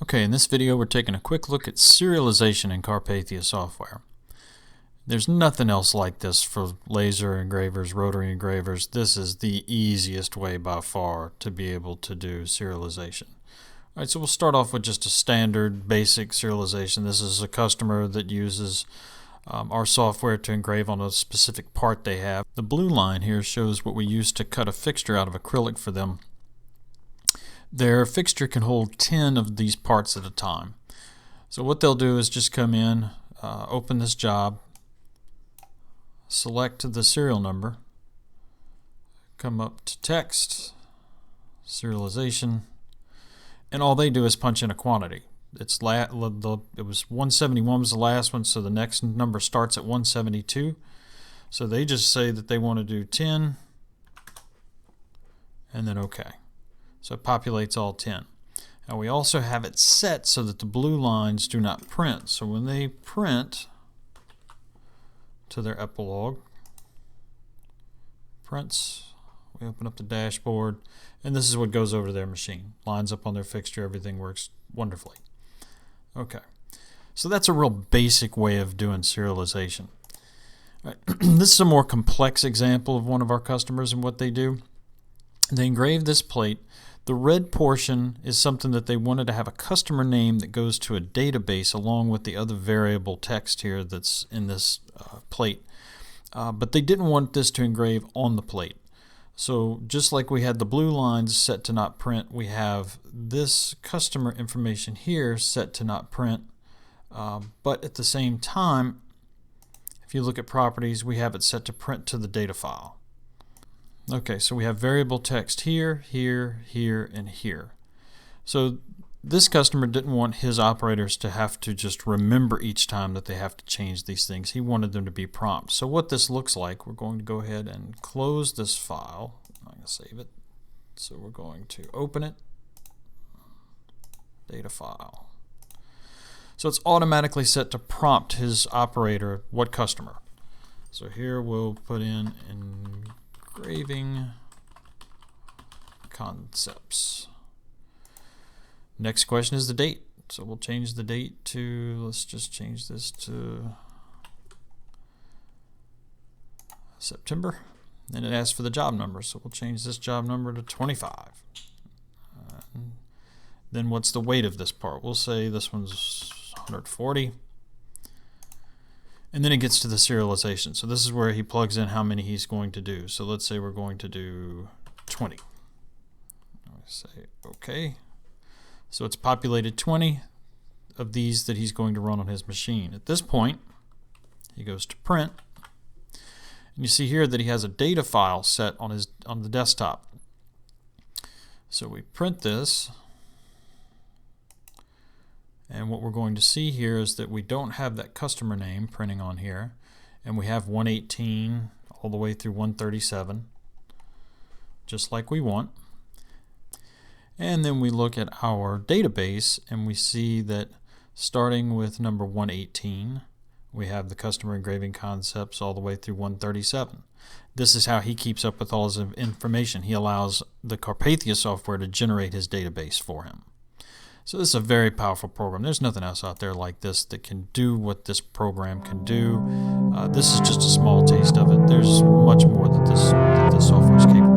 Okay, in this video we're taking a quick look at serialization in Carpathia software. There's nothing else like this for laser engravers, rotary engravers. This is the easiest way by far to be able to do serialization. Alright, so we'll start off with just a standard basic serialization. This is a customer that uses our software to engrave on a specific part they have. The blue line here shows what we use to cut a fixture out of acrylic for them. Their fixture can hold 10 of these parts at a time. So what they'll do is just come in, open this job, select the serial number, come up to text, serialization, and all they do is punch in a quantity. It was 171 was the last one, so the next number starts at 172. So they just say that they want to do 10 and then OK. So it populates all 10. Now we also have it set so that the blue lines do not print. So when they print to their epilogue, prints, we open up the dashboard, and this is what goes over to their machine. Lines up on their fixture, everything works wonderfully. Okay, so that's a real basic way of doing serialization. All right. This is a more complex example of one of our customers and what they do. They engrave this plate. The red portion is something that they wanted to have a customer name that goes to a database along with the other variable text here that's in this plate. But they didn't want this to engrave on the plate. So just like we had the blue lines set to not print, we have this customer information here set to not print. But at the same time, if you look at properties, we have it set to print to the data file. Okay, so we have variable text here, here, here, and here. So this customer didn't want his operators to have to just remember each time that they have to change these things. He wanted them to be prompts. So what this looks like, we're going to go ahead and close this file. I'm going to save it. So we're going to open it, data file. So it's automatically set to prompt his operator what customer. So here we'll put in engraving concepts. Next question is the date. So we'll change the date to, let's just change this to September. Then it asks for the job number. So we'll change this job number to 25. Then what's the weight of this part? We'll say this one's 140. And then it gets to the serialization. So this is where he plugs in how many he's going to do. So let's say we're going to do 20. I'll say OK. So it's populated 20 of these that he's going to run on his machine. At this point, he goes to print. And you see here that he has a data file set on the desktop. So we print this. And what we're going to see here is that we don't have that customer name printing on here. And we have 118 all the way through 137, just like we want. And then we look at our database and we see that starting with number 118, we have the customer engraving concepts all the way through 137. This is how he keeps up with all his information. He allows the Carpathia software to generate his database for him. So this is a very powerful program. There's nothing else out there like this that can do what this program can do. This is just a small taste of it. There's much more that this software is capable of.